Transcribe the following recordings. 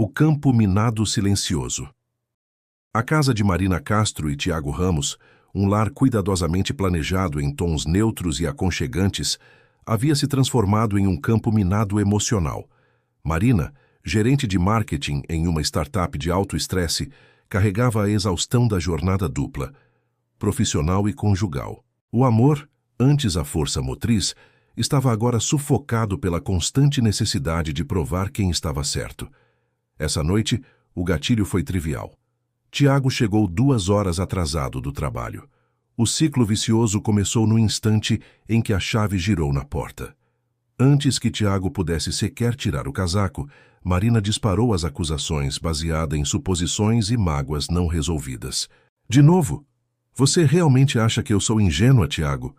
O campo minado silencioso. A casa de Marina Castro e Tiago Ramos, um lar cuidadosamente planejado em tons neutros e aconchegantes, havia se transformado em um campo minado emocional. Marina, gerente de marketing em uma startup de alto estresse, carregava a exaustão da jornada dupla, profissional e conjugal. O amor, antes a força motriz, estava agora sufocado pela constante necessidade de provar quem estava certo. Essa noite, o gatilho foi trivial. Tiago chegou 2 horas atrasado do trabalho. O ciclo vicioso começou no instante em que a chave girou na porta. Antes que Tiago pudesse sequer tirar o casaco, Marina disparou as acusações baseada em suposições e mágoas não resolvidas. De novo? Você realmente acha que eu sou ingênua, Tiago?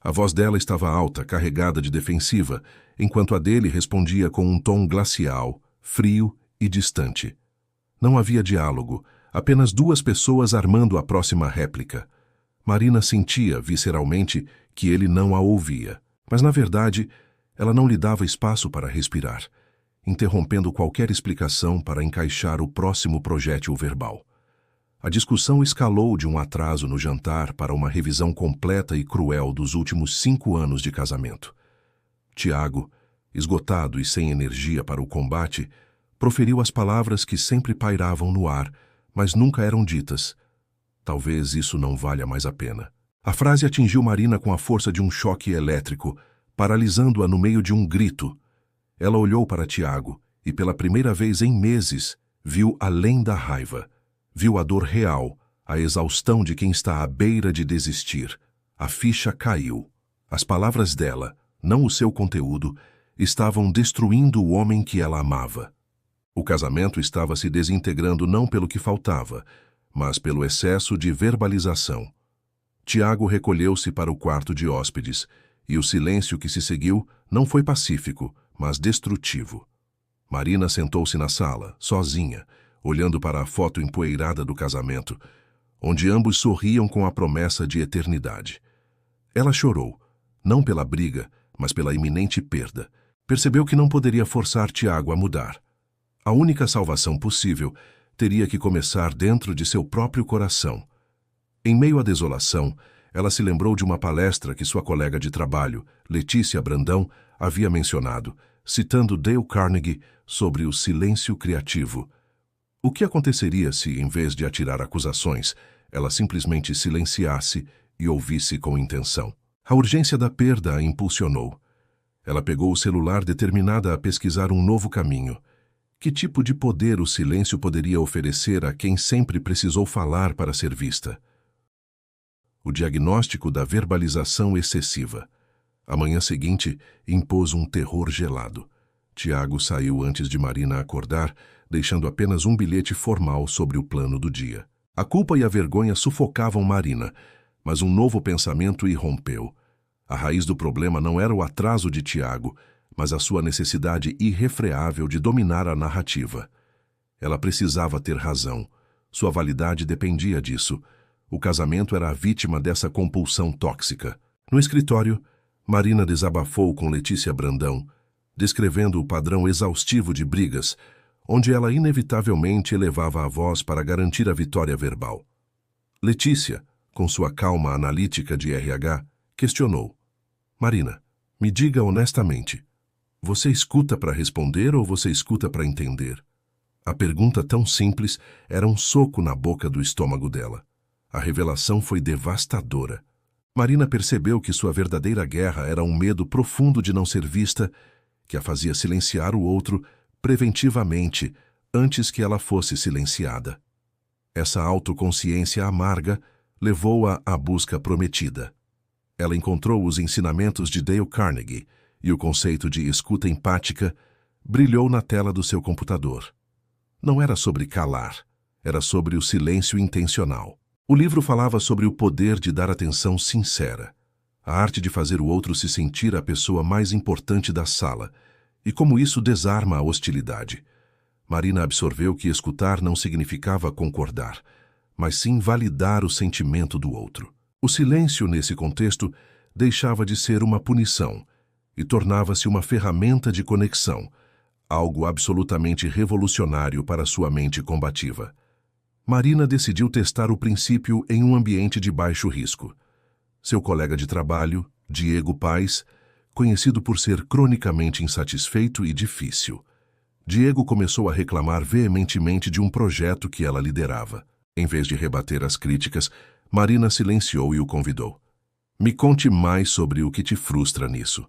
A voz dela estava alta, carregada de defensiva, enquanto a dele respondia com um tom glacial, frio e distante. Não havia diálogo, apenas 2 pessoas armando a próxima réplica. Marina sentia, visceralmente, que ele não a ouvia. Mas, na verdade, ela não lhe dava espaço para respirar, interrompendo qualquer explicação para encaixar o próximo projétil verbal. A discussão escalou de um atraso no jantar para uma revisão completa e cruel dos últimos 5 anos de casamento. Tiago, esgotado e sem energia para o combate, proferiu as palavras que sempre pairavam no ar, mas nunca eram ditas. Talvez isso não valha mais a pena. A frase atingiu Marina com a força de um choque elétrico, paralisando-a no meio de um grito. Ela olhou para Tiago e, pela primeira vez em meses, viu além da raiva. Viu a dor real, a exaustão de quem está à beira de desistir. A ficha caiu. As palavras dela, não o seu conteúdo, estavam destruindo o homem que ela amava. O casamento estava se desintegrando não pelo que faltava, mas pelo excesso de verbalização. Tiago recolheu-se para o quarto de hóspedes, e o silêncio que se seguiu não foi pacífico, mas destrutivo. Marina sentou-se na sala, sozinha, olhando para a foto empoeirada do casamento, onde ambos sorriam com a promessa de eternidade. Ela chorou, não pela briga, mas pela iminente perda. Percebeu que não poderia forçar Tiago a mudar. A única salvação possível teria que começar dentro de seu próprio coração. Em meio à desolação, ela se lembrou de uma palestra que sua colega de trabalho, Letícia Brandão, havia mencionado, citando Dale Carnegie sobre o silêncio criativo. O que aconteceria se, em vez de atirar acusações, ela simplesmente silenciasse e ouvisse com intenção? A urgência da perda a impulsionou. Ela pegou o celular determinada a pesquisar um novo caminho. Que tipo de poder o silêncio poderia oferecer a quem sempre precisou falar para ser vista? O diagnóstico da verbalização excessiva. A manhã seguinte impôs um terror gelado. Tiago saiu antes de Marina acordar, deixando apenas um bilhete formal sobre o plano do dia. A culpa e a vergonha sufocavam Marina, mas um novo pensamento irrompeu. A raiz do problema não era o atraso de Tiago, mas a sua necessidade irrefreável de dominar a narrativa. Ela precisava ter razão. Sua validade dependia disso. O casamento era a vítima dessa compulsão tóxica. No escritório, Marina desabafou com Letícia Brandão, descrevendo o padrão exaustivo de brigas, onde ela inevitavelmente elevava a voz para garantir a vitória verbal. Letícia, com sua calma analítica de RH, questionou. Marina, me diga honestamente, você escuta para responder ou você escuta para entender? A pergunta tão simples era um soco na boca do estômago dela. A revelação foi devastadora. Marina percebeu que sua verdadeira guerra era um medo profundo de não ser vista, que a fazia silenciar o outro preventivamente antes que ela fosse silenciada. Essa autoconsciência amarga levou-a à busca prometida. Ela encontrou os ensinamentos de Dale Carnegie, e o conceito de escuta empática brilhou na tela do seu computador. Não era sobre calar, era sobre o silêncio intencional. O livro falava sobre o poder de dar atenção sincera, a arte de fazer o outro se sentir a pessoa mais importante da sala, e como isso desarma a hostilidade. Marina absorveu que escutar não significava concordar, mas sim validar o sentimento do outro. O silêncio, nesse contexto, deixava de ser uma punição, e tornava-se uma ferramenta de conexão, algo absolutamente revolucionário para sua mente combativa. Marina decidiu testar o princípio em um ambiente de baixo risco. Seu colega de trabalho, Diego Paes, conhecido por ser cronicamente insatisfeito e difícil. Diego começou a reclamar veementemente de um projeto que ela liderava. Em vez de rebater as críticas, Marina silenciou e o convidou. Me conte mais sobre o que te frustra nisso.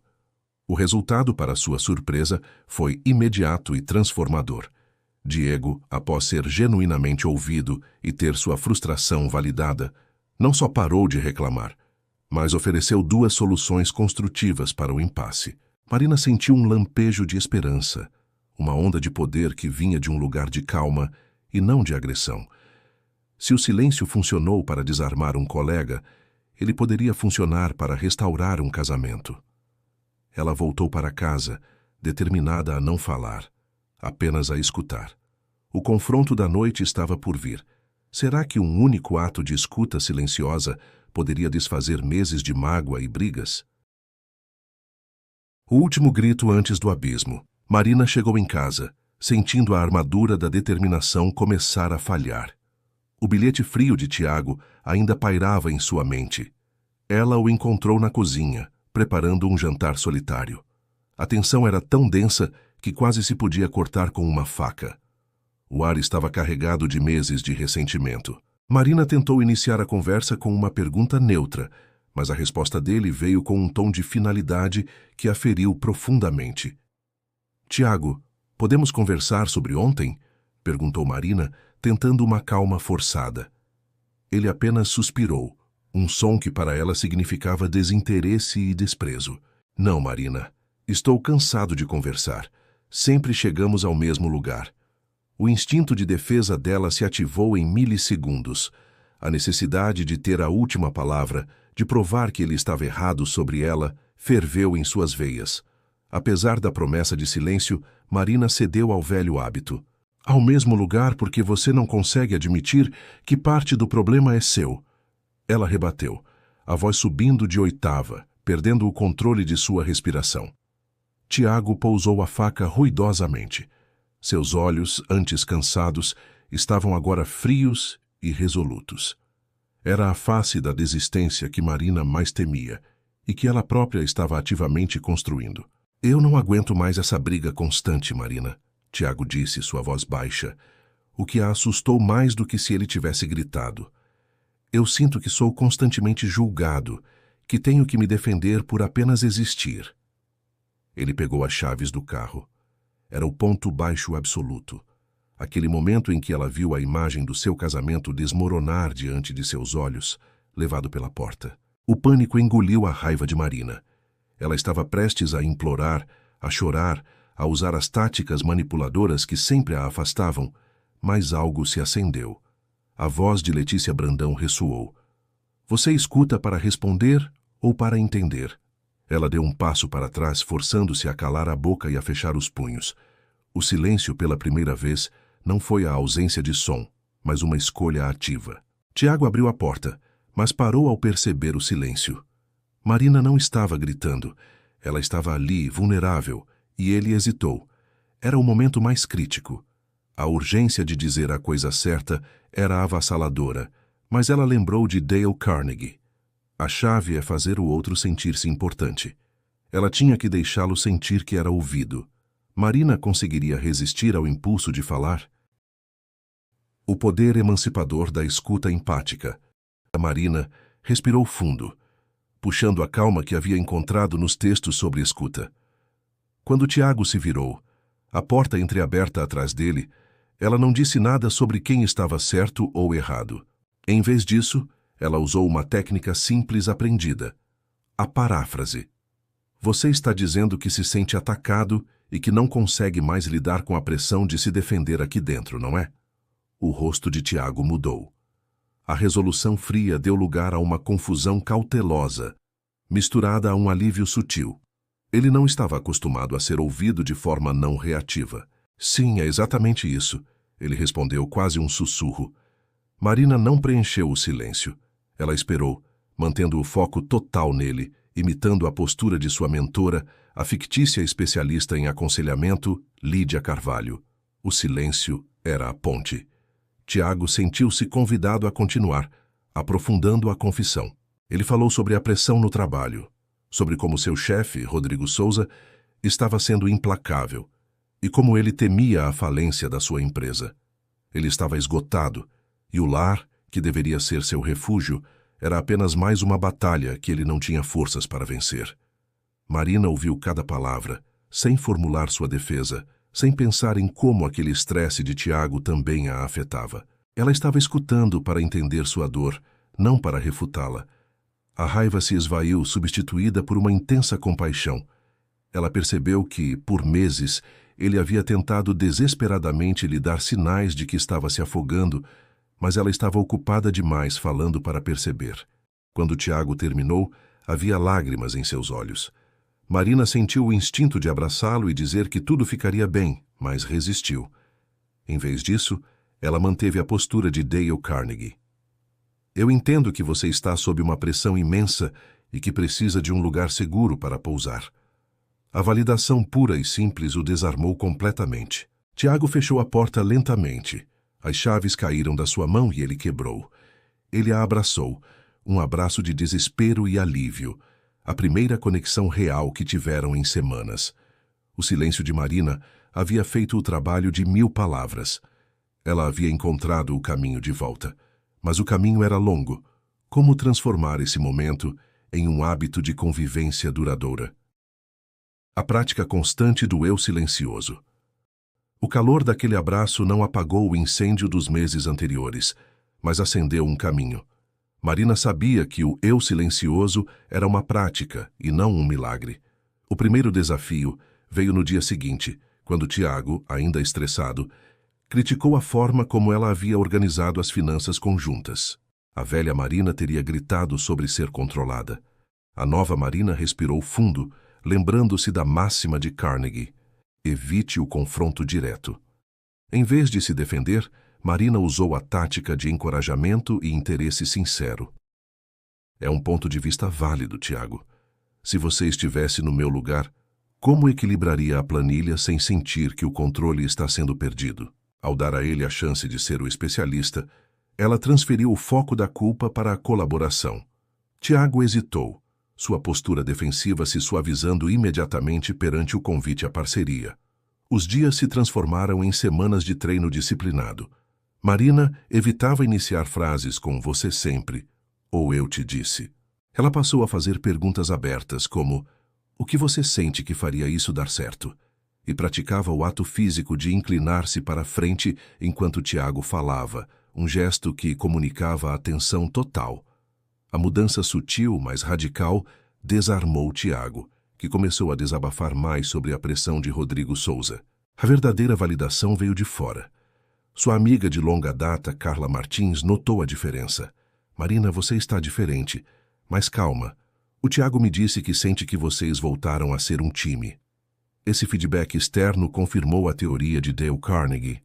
O resultado, para sua surpresa, foi imediato e transformador. Diego, após ser genuinamente ouvido e ter sua frustração validada, não só parou de reclamar, mas ofereceu 2 soluções construtivas para o impasse. Marina sentiu um lampejo de esperança, uma onda de poder que vinha de um lugar de calma e não de agressão. Se o silêncio funcionou para desarmar um colega, ele poderia funcionar para restaurar um casamento. Ela voltou para casa, determinada a não falar, apenas a escutar. O confronto da noite estava por vir. Será que um único ato de escuta silenciosa poderia desfazer meses de mágoa e brigas? O último grito antes do abismo. Marina chegou em casa, sentindo a armadura da determinação começar a falhar. O bilhete frio de Tiago ainda pairava em sua mente. Ela o encontrou na cozinha, preparando um jantar solitário. A tensão era tão densa que quase se podia cortar com uma faca. O ar estava carregado de meses de ressentimento. Marina tentou iniciar a conversa com uma pergunta neutra, mas a resposta dele veio com um tom de finalidade que a feriu profundamente. Tiago, podemos conversar sobre ontem? Perguntou Marina, tentando uma calma forçada. Ele apenas suspirou, um som que para ela significava desinteresse e desprezo. Não, Marina, estou cansado de conversar. Sempre chegamos ao mesmo lugar. O instinto de defesa dela se ativou em milissegundos. A necessidade de ter a última palavra, de provar que ele estava errado sobre ela, ferveu em suas veias. Apesar da promessa de silêncio, Marina cedeu ao velho hábito. Ao mesmo lugar porque você não consegue admitir que parte do problema é seu. Ela rebateu, a voz subindo de oitava, perdendo o controle de sua respiração. Tiago pousou a faca ruidosamente. Seus olhos, antes cansados, estavam agora frios e resolutos. Era a face da desistência que Marina mais temia e que ela própria estava ativamente construindo. Eu não aguento mais essa briga constante, Marina, Tiago disse, sua voz baixa, o que a assustou mais do que se ele tivesse gritado. Eu sinto que sou constantemente julgado, que tenho que me defender por apenas existir. Ele pegou as chaves do carro. Era o ponto baixo absoluto. Aquele momento em que ela viu a imagem do seu casamento desmoronar diante de seus olhos, levado pela porta. O pânico engoliu a raiva de Marina. Ela estava prestes a implorar, a chorar, a usar as táticas manipuladoras que sempre a afastavam, mas algo se acendeu. A voz de Letícia Brandão ressoou. Você escuta para responder ou para entender? Ela deu um passo para trás, forçando-se a calar a boca e a fechar os punhos. O silêncio, pela primeira vez, não foi a ausência de som, mas uma escolha ativa. Tiago abriu a porta, mas parou ao perceber o silêncio. Marina não estava gritando. Ela estava ali, vulnerável, e ele hesitou. Era o momento mais crítico. A urgência de dizer a coisa certa era avassaladora, mas ela lembrou de Dale Carnegie. A chave é fazer o outro sentir-se importante. Ela tinha que deixá-lo sentir que era ouvido. Marina conseguiria resistir ao impulso de falar? O poder emancipador da escuta empática. A Marina respirou fundo, puxando a calma que havia encontrado nos textos sobre escuta. Quando Tiago se virou, a porta entreaberta atrás dele, ela não disse nada sobre quem estava certo ou errado. Em vez disso, ela usou uma técnica simples aprendida: a paráfrase. Você está dizendo que se sente atacado e que não consegue mais lidar com a pressão de se defender aqui dentro, não é? O rosto de Tiago mudou. A resolução fria deu lugar a uma confusão cautelosa, misturada a um alívio sutil. Ele não estava acostumado a ser ouvido de forma não reativa. Sim, é exatamente isso, ele respondeu, quase um sussurro. Marina não preencheu o silêncio. Ela esperou, mantendo o foco total nele, imitando a postura de sua mentora, a fictícia especialista em aconselhamento, Lídia Carvalho. O silêncio era a ponte. Tiago sentiu-se convidado a continuar, aprofundando a confissão. Ele falou sobre a pressão no trabalho, sobre como seu chefe, Rodrigo Souza, estava sendo implacável e como ele temia a falência da sua empresa. Ele estava esgotado e o lar, que deveria ser seu refúgio, era apenas mais uma batalha que ele não tinha forças para vencer. Marina ouviu cada palavra, sem formular sua defesa, sem pensar em como aquele estresse de Tiago também a afetava. Ela estava escutando para entender sua dor, não para refutá-la. A raiva se esvaiu, substituída por uma intensa compaixão. Ela percebeu que, por meses, ele havia tentado desesperadamente lhe dar sinais de que estava se afogando, mas ela estava ocupada demais falando para perceber. Quando Tiago terminou, havia lágrimas em seus olhos. Marina sentiu o instinto de abraçá-lo e dizer que tudo ficaria bem, mas resistiu. Em vez disso, ela manteve a postura de Dale Carnegie. Eu entendo que você está sob uma pressão imensa e que precisa de um lugar seguro para pousar. A validação pura e simples o desarmou completamente. Tiago fechou a porta lentamente. As chaves caíram da sua mão e ele quebrou. Ele a abraçou, um abraço de desespero e alívio, a primeira conexão real que tiveram em semanas. O silêncio de Marina havia feito o trabalho de 1000 palavras. Ela havia encontrado o caminho de volta. Mas o caminho era longo. Como transformar esse momento em um hábito de convivência duradoura? A prática constante do eu silencioso. O calor daquele abraço não apagou o incêndio dos meses anteriores, mas acendeu um caminho. Marina sabia que o eu silencioso era uma prática e não um milagre. O primeiro desafio veio no dia seguinte, quando Tiago, ainda estressado, criticou a forma como ela havia organizado as finanças conjuntas. A velha Marina teria gritado sobre ser controlada. A nova Marina respirou fundo, lembrando-se da máxima de Carnegie: evite o confronto direto. Em vez de se defender, Marina usou a tática de encorajamento e interesse sincero. É um ponto de vista válido, Tiago. Se você estivesse no meu lugar, como equilibraria a planilha sem sentir que o controle está sendo perdido? Ao dar a ele a chance de ser o especialista, ela transferiu o foco da culpa para a colaboração. Tiago hesitou, sua postura defensiva se suavizando imediatamente perante o convite à parceria. Os dias se transformaram em semanas de treino disciplinado. Marina evitava iniciar frases com "você sempre" ou "eu te disse". Ela passou a fazer perguntas abertas como "o que você sente que faria isso dar certo?" e praticava o ato físico de inclinar-se para a frente enquanto Tiago falava, um gesto que comunicava atenção total. A mudança sutil, mas radical, desarmou Tiago, que começou a desabafar mais sobre a pressão de Rodrigo Souza. A verdadeira validação veio de fora. Sua amiga de longa data, Carla Martins, notou a diferença. "Marina, você está diferente. Mas calma. O Tiago me disse que sente que vocês voltaram a ser um time." Esse feedback externo confirmou a teoria de Dale Carnegie.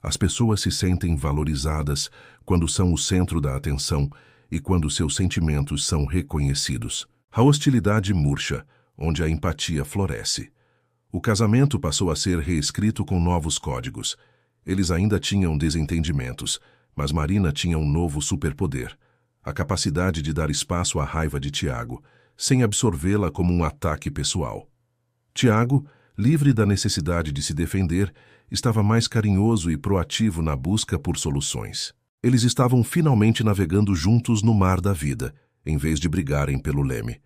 As pessoas se sentem valorizadas quando são o centro da atenção e quando seus sentimentos são reconhecidos. A hostilidade murcha, onde a empatia floresce. O casamento passou a ser reescrito com novos códigos. Eles ainda tinham desentendimentos, mas Marina tinha um novo superpoder: a capacidade de dar espaço à raiva de Tiago, sem absorvê-la como um ataque pessoal. Tiago, livre da necessidade de se defender, estava mais carinhoso e proativo na busca por soluções. Eles estavam finalmente navegando juntos no mar da vida, em vez de brigarem pelo leme.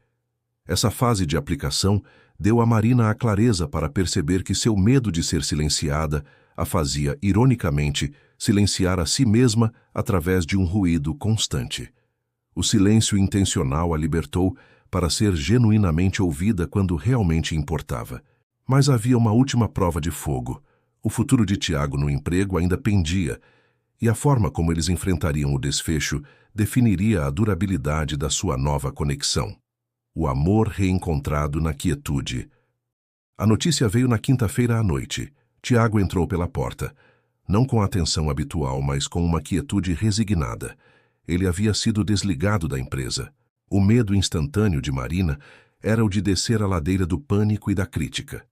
Essa fase de aplicação deu a Marina a clareza para perceber que seu medo de ser silenciada a fazia, ironicamente, silenciar a si mesma através de um ruído constante. O silêncio intencional a libertou para ser genuinamente ouvida quando realmente importava. Mas havia uma última prova de fogo. O futuro de Tiago no emprego ainda pendia, e a forma como eles enfrentariam o desfecho definiria a durabilidade da sua nova conexão. O amor reencontrado na quietude. A notícia veio na quinta-feira à noite. Tiago entrou pela porta, não com a atenção habitual, mas com uma quietude resignada. Ele havia sido desligado da empresa. O medo instantâneo de Marina era o de descer a ladeira do pânico e da crítica.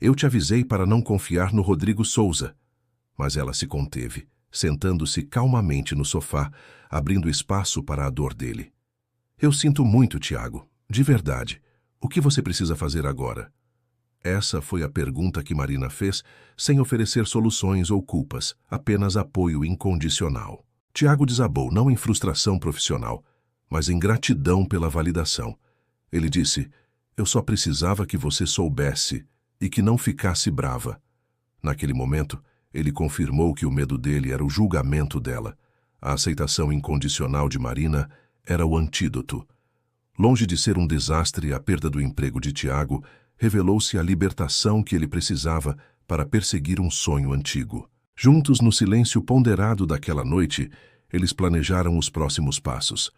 Eu te avisei para não confiar no Rodrigo Souza. Mas ela se conteve, sentando-se calmamente no sofá, abrindo espaço para a dor dele. Eu sinto muito, Tiago, de verdade. O que você precisa fazer agora? Essa foi a pergunta que Marina fez, sem oferecer soluções ou culpas, apenas apoio incondicional. Tiago desabou, não em frustração profissional, mas em gratidão pela validação. Ele disse: eu só precisava que você soubesse e que não ficasse brava. Naquele momento, ele confirmou que o medo dele era o julgamento dela. A aceitação incondicional de Marina era o antídoto. Longe de ser um desastre, a perda do emprego de Tiago revelou-se a libertação que ele precisava para perseguir um sonho antigo. Juntos, no silêncio ponderado daquela noite, eles planejaram os próximos passos.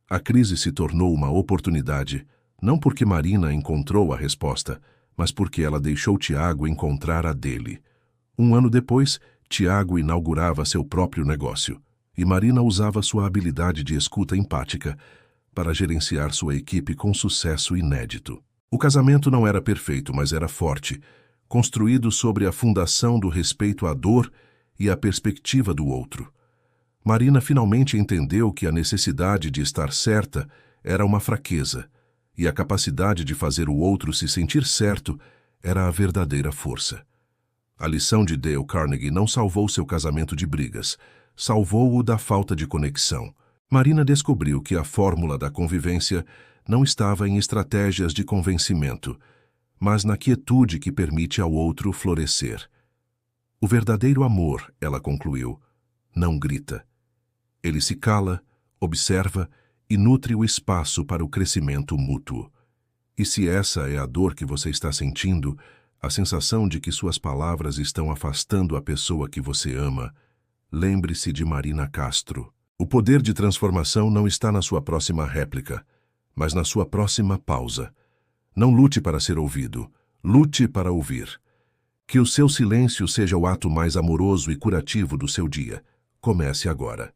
A crise se tornou uma oportunidade, não porque Marina encontrou a resposta, mas porque ela deixou Tiago encontrar a dele. Um ano depois, Tiago inaugurava seu próprio negócio, e Marina usava sua habilidade de escuta empática para gerenciar sua equipe com sucesso inédito. O casamento não era perfeito, mas era forte, construído sobre a fundação do respeito à dor e à perspectiva do outro. Marina finalmente entendeu que a necessidade de estar certa era uma fraqueza, e a capacidade de fazer o outro se sentir certo era a verdadeira força. A lição de Dale Carnegie não salvou seu casamento de brigas, salvou-o da falta de conexão. Marina descobriu que a fórmula da convivência não estava em estratégias de convencimento, mas na quietude que permite ao outro florescer. O verdadeiro amor, ela concluiu, não grita. Ele se cala, observa e nutre o espaço para o crescimento mútuo. E se essa é a dor que você está sentindo, a sensação de que suas palavras estão afastando a pessoa que você ama, lembre-se de Marina Castro. O poder de transformação não está na sua próxima réplica, mas na sua próxima pausa. Não lute para ser ouvido, lute para ouvir. Que o seu silêncio seja o ato mais amoroso e curativo do seu dia. Comece agora.